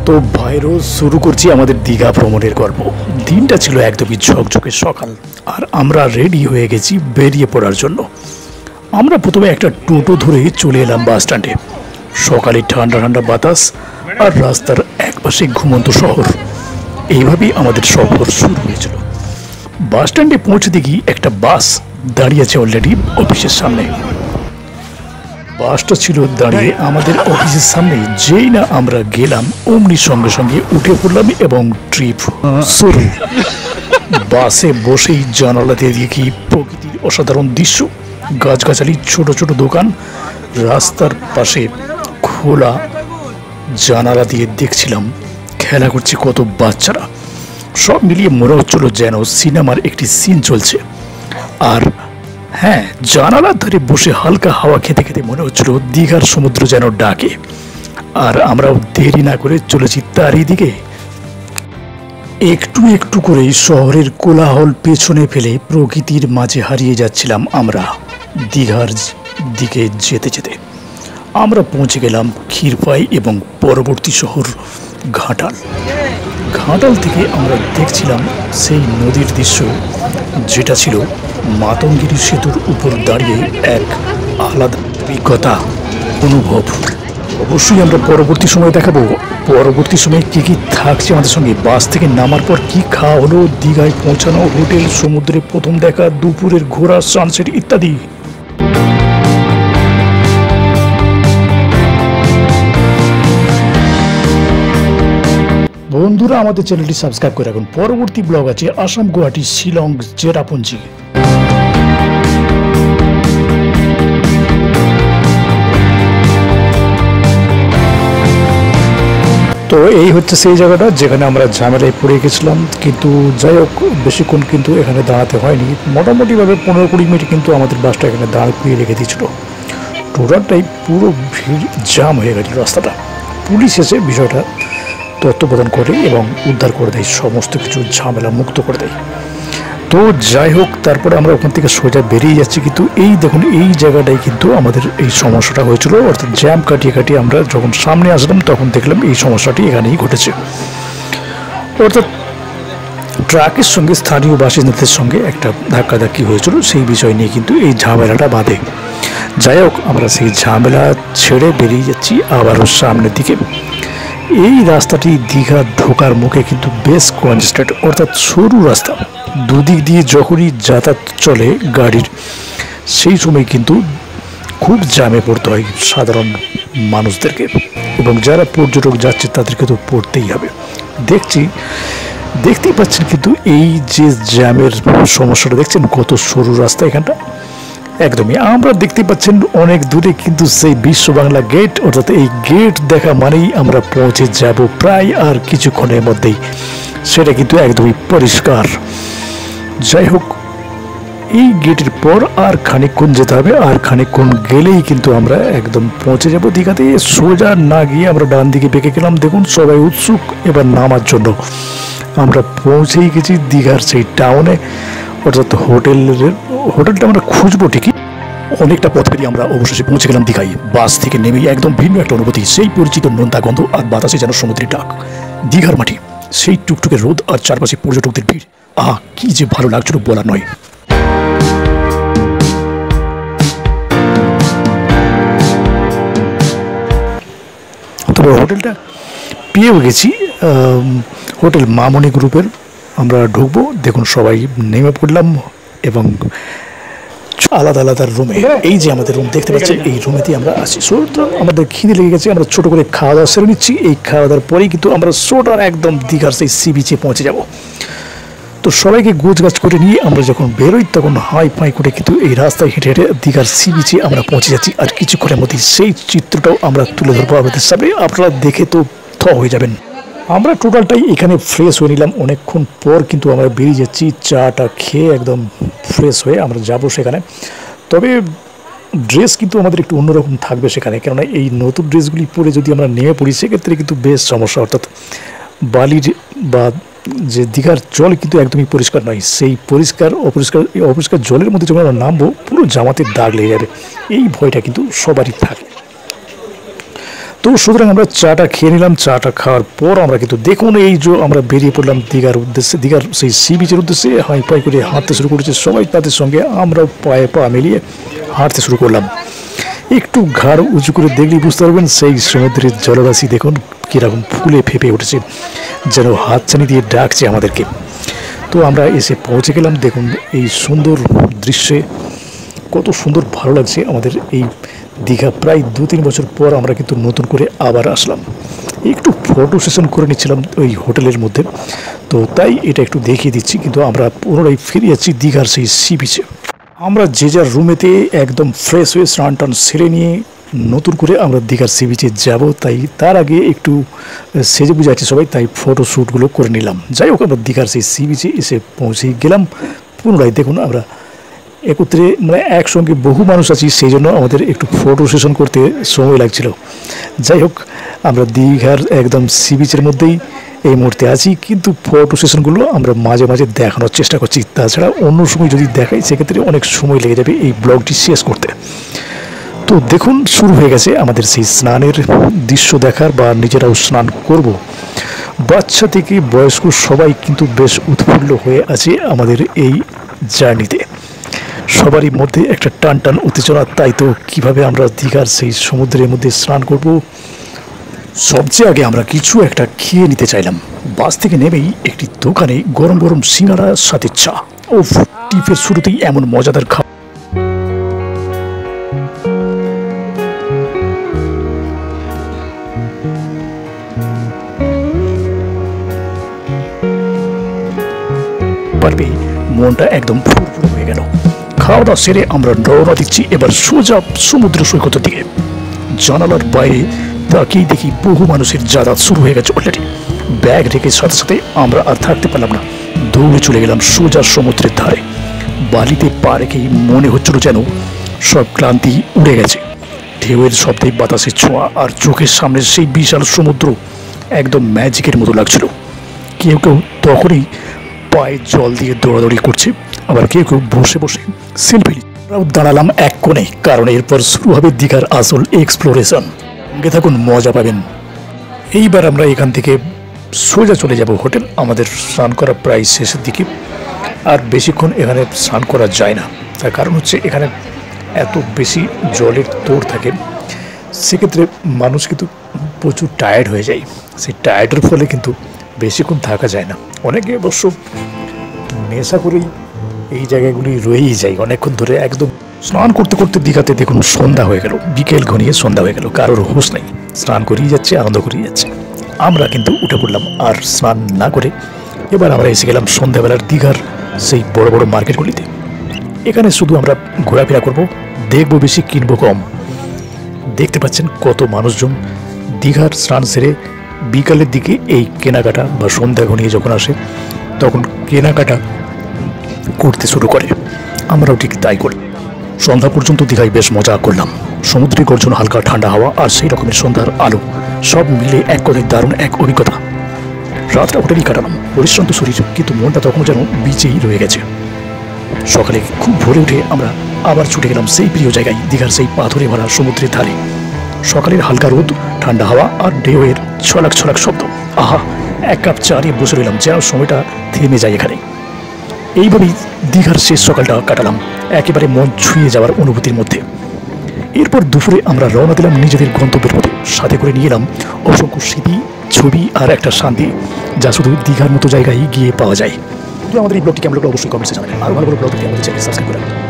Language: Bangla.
তো ভাইরো শুরু করছি আমাদের দীঘা ভ্রমণের গল্প। দিনটা ছিল একদমই ঝকঝকে সকাল, আর আমরা রেডি হয়ে গেছি বেরিয়ে পড়ার জন্য। আমরা প্রথমে একটা টোটো ধরে চলে এলাম বাস স্ট্যান্ডে। সকালে ঠান্ডা ঠান্ডা বাতাস আর রাস্তার একপাশে ঘুমন্ত শহর, এইভাবেই আমাদের সফর শুরু হয়েছিল। বাস স্ট্যান্ডে পৌঁছতে গিয়ে একটা বাস দাঁড়িয়ে আছে অলরেডি অফিসের সামনে। বাসটা ছিল দাঁড়িয়ে আমাদের অফিসের সামনে। যেই না আমরা গেলাম অমনি সঙ্গে সঙ্গে উঠে পড়লাম এবং ট্রিপ শুরু। বাসে বসেই জানালা দিয়ে দেখি প্রকৃতির অসাধারণ দৃশ্য, গাছগাছালি, ছোট ছোট দোকান, রাস্তার পাশে খোলা জানালা দিয়ে দেখছিলাম খেলা করছে কত বাচ্চারা। সব মিলিয়ে মনে হচ্ছিল যেন সিনেমার একটি সিন চলছে। আর হ্যাঁ, জানালার ধারে বসে হালকা হাওয়া খেতে খেতে মনে হচ্ছিল দীঘার সমুদ্র যেন ডাকে। আর আমরাও দেরি না করে চলেছি তারই দিকে। একটু একটু করে শহরের কোলাহল পেছনে ফেলে প্রকৃতির মাঝে হারিয়ে যাচ্ছিলাম আমরা। দীঘার দিকে যেতে যেতে আমরা পৌঁছে গেলাম ক্ষীরপাই এবং পরবর্তী শহর ঘাটাল। ঘাটাল থেকে আমরা দেখছিলাম সেই নদীর দৃশ্য, যেটা ছিল মাতঙ্গিনী সেতুর উপর দাঁড়িয়ে এক আলাদা অভিজ্ঞতা, অনুভব। অবশ্যই আমরা পরবর্তী সময় দেখাবো পরবর্তী সময়ে কী কী থাকছে আমাদের সঙ্গে। বাস থেকে নামার পর কী খাওয়া হলো, দীঘায় পৌঁছানো, হোটেল, সমুদ্রে প্রথম দেখা, দুপুরের ঘোরা, সানসেট ইত্যাদি। বন্ধুরা, আমাদের চ্যানেলটি সাবস্ক্রাইব করে রাখুন। পরবর্তী ব্লগ আছে আসাম, গুয়াহাটি, শিলং, চেরাপুঞ্জি। তো এই হচ্ছে সেই জায়গাটা যেখানে আমরা ঝামেলায় পড়ে গেছিলাম, কিন্তু যাই হোক বেশিক্ষণ কিন্তু এখানে দাঁড়াতে হয়নি। মোটামুটিভাবে 15-20 মিনিট কিন্তু আমাদের বাসটা এখানে দাঁড়িয়ে রেখে দিয়েছিল। টোটালটাই পুরো ভিড় জাম হয়ে গেছিল রাস্তাটা। পুলিশ এসে বিষয়টা তত্ত্বাবধান করে এবং উদ্ধার করে দেয়, সমস্ত কিছু ঝামেলা মুক্ত করে দেয়। তো যাই হোক, তারপরে আমরা ওখান থেকে সোজা বেরিয়ে যাচ্ছি। কিন্তু এই দেখুন, এই জায়গাটাই কিন্তু আমাদের এই সমস্যাটা হয়েছিল। অর্থাৎ জ্যাম কাটিয়ে কাটিয়ে আমরা যখন সামনে আসলাম তখন দেখলাম এই সমস্যাটি এখানেই ঘটেছে। অর্থাৎ ট্রাকের সঙ্গে স্থানীয় বাসিন্দাদের সঙ্গে একটা ধাক্কাধাক্কি হয়েছিল, সেই বিষয় নিয়ে কিন্তু এই ঝামেলাটা বাধে। যাই হোক, আমরা সেই ঝামেলা ছেড়ে বেরিয়ে যাচ্ছি আবারও সামনের দিকে। এই রাস্তাটি দীঘা ঢোকার মুখে কিন্তু বেশ কনজেস্টেড, অর্থাৎ সরু রাস্তা। দুদিক দিয়ে যখনই যাতায়াত চলে গাড়ির, সেই সময় কিন্তু খুব জ্যামে পড়তে হয় সাধারণ মানুষদেরকে, এবং যারা পর্যটক যাচ্ছে তাদেরকে তো পড়তেই হবে। দেখতেই পাচ্ছেন কিন্তু এই যে জ্যামের সমস্যাটা দেখছেন, কত সরু রাস্তা এখানটা। একদমই আমরা দেখতে পাচ্ছেন অনেক দূরে কিন্তু সেই বিশ্ব বাংলা গেট, অর্থাৎ এই গেট দেখা মানেই আমরা পৌঁছে যাব প্রায় আর কিছুক্ষণের মধ্যেই। সেটা কিন্তু একদমই পরিষ্কার। যাই হোক, এই গেটের পর আর খানিকক্ষণ যেতে হবে, আর খানিকক্ষণ গেলেই কিন্তু আমরা একদম পৌঁছে যাব দীঘাতে। সোজা না গিয়ে আমরা ডান দিকে বেঁকে গেলাম। দেখুন সবাই উৎসুক এবার নামার জন্য। আমরা পৌঁছেই গেছি দীঘার সেই টাউনে, অর্থাৎ হোটেলটা আমরা খুঁজবো ঠিকই। অনেকটা পথ পেরিয়ে আমরা অবশেষে পৌঁছে গেলাম দীঘায়। বাস থেকে নেমেই একদম ভিন্ন একটা অনুভূতি, সেই পরিচিত নোনতা গন্ধ আর বাতাসে যেন সমুদ্রের ডাক। দীঘার মাটি, সেই টুকটুকে রোদ আর চারপাশে পর্যটকদের ভিড়, আহা কি যে ভালো লাগছিল বলার নয়। তবে হোটেলটা পেয়েও গেছি, হোটেল মামনি গ্রুপের। আমরা ঢুকবো, দেখুন সবাই নেমে পড়লাম এবং আলাদা আলাদা রুমে। এই যে আমাদের রুম দেখতে পাচ্ছি, এই রুমেতেই আমরা আছি। সুতরাং আমাদের খিদে লেগে গেছে, আমরা ছোট করে খাওয়া দাওয়া সেরে নিচ্ছি। এই খাওয়া দাওয়ার পরেই কিন্তু আমরা সোটার একদম দীঘার সেই সি বিচে পৌঁছে যাব। তো সবাইকে গোছগাছ করে নিয়ে আমরা যখন বেরোই তখন হাই ফাই করে কিন্তু এই রাস্তায় হেঁটে হেঁটে দীঘার সি বিচে আমরা পৌঁছে যাচ্ছি। আর কিছুক্ষণের মধ্যেই সেই চিত্রটাও আমরা তুলে ধরবো আপনাদের সামনে, আপনারা দেখে তো হয়ে যাবেন। আমরা টোটালটাই এখানে ফ্রেশ হয়ে নিলাম। অনেকক্ষণ পর কিন্তু আমরা বেরিয়ে যাচ্ছি চাটা খেয়ে একদম ফ্রেশ হয়ে আমরা যাব সেখানে। তবে ড্রেস কিন্তু আমাদের একটু অন্যরকম থাকবে সেখানে, কেননা এই নতুন ড্রেসগুলি পরে যদি আমরা নেমে পড়ি সেক্ষেত্রে কিন্তু বেশ সমস্যা। অর্থাৎ বালির বা যে দীঘার জল কিন্তু একদমই পরিষ্কার নয়। সেই অপরিষ্কার জলের মধ্যে যখন আমরা নামবো পুরো জামাতে দাগ লেগে যাবে, এই ভয়টা কিন্তু সবারই থাকে। তো সুতরাং আমরা চাটা খেয়ে নিলাম। চাটা খাওয়ার পর আমরা কিন্তু দেখুন এই যে আমরা বেরিয়ে পড়লাম দীঘার উদ্দেশ্যে, দীঘার সেই সি বিচের উদ্দেশ্যে। হাই পাই করে হাঁটতে শুরু করেছে সবাই, তাদের সঙ্গে আমরাও পায়ে পা মিলিয়ে হাঁটতে শুরু করলাম। একটু ঘাড় উঁচু করে দেখলেই বুঝতে পারবেন সেই সমুদ্রের জলরাশি দেখুন কীরকম ফুলে ফেপে উঠেছে, যেন হাতছানি দিয়ে ডাকছে আমাদেরকে। তো আমরা এসে পৌঁছে গেলাম। দেখুন এই সুন্দর দৃশ্যে কত সুন্দর ভালো লাগছে আমাদের এই দীঘা। প্রায় 2-3 বছর পর আমরা কিন্তু নতুন করে আবার আসলাম। একটু ফটো সেশন করে নিচ্ছিলাম ওই হোটেলের মধ্যে, তো তাই এটা একটু দেখিয়ে দিচ্ছি। কিন্তু আমরা পুনরায় ফিরে যাচ্ছি দীঘার সেই সি বিচে। আমরা যে যার রুমেতে একদম ফ্রেশ হয়ে স্নান টান সেরে নিয়ে নতুন করে আমরা দীঘার সি বিচে যাবো, তাই তার আগে একটু সেজে বুঝে আছে সবাই, তাই ফটো শ্যুটগুলো করে নিলাম। যাই হোক, আমরা দীঘার সেই সি বিচে এসে পৌঁছে গেলাম। পুনরায় দেখুন আমরা একত্রে মানে একসঙ্গে বহু মানুষ আছি, সেই জন্য আমাদের একটু ফটো সেশন করতে সময় লাগছিল। যাই হোক, আমরা দীঘার একদম সি বিচের মধ্যেই এই মুহূর্তে আছি, কিন্তু ফটো সেশনগুলো আমরা মাঝে মাঝে দেখানোর চেষ্টা করছি। তাছাড়া অন্য সময় যদি দেখাই সেক্ষেত্রে অনেক সময় লেগে যাবে এই ব্লগটি শেষ করতে। তো দেখুন শুরু হয়ে গেছে আমাদের সেই স্নানের দৃশ্য দেখার, বা নিজেরাও স্নান করব। বাচ্চা থেকে বয়স্ক সবাই কিন্তু বেশ উৎফুল্ল হয়ে আছে আমাদের এই জার্নিতে। সবারই মধ্যে একটা টান টান উত্তেজনা, তাই তো কীভাবে আমরা দীঘার সেই সমুদ্রের মধ্যে স্নান করব। সবচেয়ে আগে আমরা কিছু একটা খেয়ে নিতে চাইলাম। বাস থেকে নেমেই একটি দোকানে গরম গরম সিঙ্গাড়া সাথে চা। ও টিপের শুরুতেই এমন মজাদার খাবার। পারবে মনটা একদম ফুরফুরে হয়ে গেল। খাওয়া দাওয়া সেরে আমরা রওনা দিচ্ছি এবার সোজা সমুদ্র সৈকতের দিকে। জানালার বাইরে তাকিয়ে দেখি বহু মানুষের যাতায়াত শুরু হয়ে গেছে অলরেডি। ব্যাগ রেখে সাথে সাথে আমরা আর থাকতে পারলাম না, দৌড়ে চলে গেলাম সোজা সমুদ্রের ধারে। বালিতে পা রেখেই মনে হচ্ছিল যেন সব ক্লান্তি উড়ে গেছে। ঢেউয়ের শব্দে বাতাসের ছোঁয়া আর চোখের সামনে সেই বিশাল সমুদ্র একদম ম্যাজিকের মতো লাগছিল। কেউ কেউ তখনই পায়ে জল দিয়ে দৌড়াদৌড়ি করছে, আবার কেউ কেউ বসে বসে সেলফি। আমরাও দাঁড়ালাম এক কোণে, কারণ এরপর শুরু হবে দীঘার আসল এক্সপ্লোরেশন। সঙ্গে থাকুন, মজা পাবেন। এইবার আমরা এখান থেকে সোজা চলে যাব হোটেল। আমাদের স্নান করা প্রায় শেষের দিকে, আর বেশিক্ষণ এখানে স্নান করা যায় না। তার কারণ হচ্ছে এখানে এত বেশি জলের তোড় থাকে, সেক্ষেত্রে মানুষ কিন্তু প্রচুর টায়ার্ড হয়ে যায়। সেই টায়ার্ডের ফলে কিন্তু বেশিক্ষণ থাকা যায় না। অনেকে অবশ্য নেশা করেই এই জায়গাগুলি রয়েই যায় অনেকক্ষণ ধরে। একদম স্নান করতে করতে দীঘাতে দেখুন সন্ধ্যা হয়ে গেল, বিকেল ঘনিয়ে সন্ধ্যা হয়ে গেল, কারোর হোশ নেই। স্নান করেই যাচ্ছে, আনন্দ করেই যাচ্ছে। আমরা কিন্তু উঠে পড়লাম আর স্নান না করে এবার আমরা এসে গেলাম সন্ধ্যাবেলার দীঘার সেই বড় বড় মার্কেটগুলিতে। এখানে শুধু আমরা ঘোরাফেরা করব, দেখবো বেশি, কিনবো কম। দেখতে পাচ্ছেন কত মানুষজন দীঘার স্নান সেরে বিকালের দিকে এই কেনাকাটা বা সন্ধ্যা ঘনিয়ে যখন আসে তখন কেনাকাটা করতে শুরু করে। আমরাও ঠিক তাই করি। সন্ধ্যা পর্যন্ত দীঘায় বেশ মজা করলাম। সমুদ্রের গর্জন, হালকা ঠান্ডা হাওয়া আর সেই রকমের সন্ধ্যার আলো, সব মিলে এক কথায় দারুণ এক অভিজ্ঞতা। রাতটা হোটেলেই কাটালাম, পরিশ্রান্ত শরীর, কিন্তু মনটা তখনও যেন বিচেই রয়ে গেছে। সকালে খুব ভোরে উঠে আমরা আবার ছুটে গেলাম সেই প্রিয় জায়গায়, দীঘার সেই পাথরে ভরা সমুদ্রের ধারে। সকালের হালকা রোদ, ঠান্ডা হাওয়া আর ঢেউয়ের ছলাক ছলাক শব্দ। আহা, এক কাপ চা নিয়ে বসে রইলাম, যেন সময়টা থেমে যায় এখানে। এইভাবেই দীঘার শেষ সকালটা কাটালাম, একেবারে মন ছুঁয়ে যাওয়ার অনুভূতির মধ্যে। এরপর দুপুরে আমরা রওনা দিলাম নিজেদের গন্তব্যের পথে। সাথে করে নিয়ে এলাম অসংখ্য স্মৃতি, ছবি আর একটা শান্তি, যা শুধু দীঘার মতো জায়গায় গিয়ে পাওয়া যায়। তো আমাদের এই ব্লগটি কেমন লাগলো অবশ্যই কমেন্টসে জানাবেন। আরও ভালো ভালো ব্লগ দেখতে আমাদের চ্যানেল সাবস্ক্রাইব করে রাখবেন।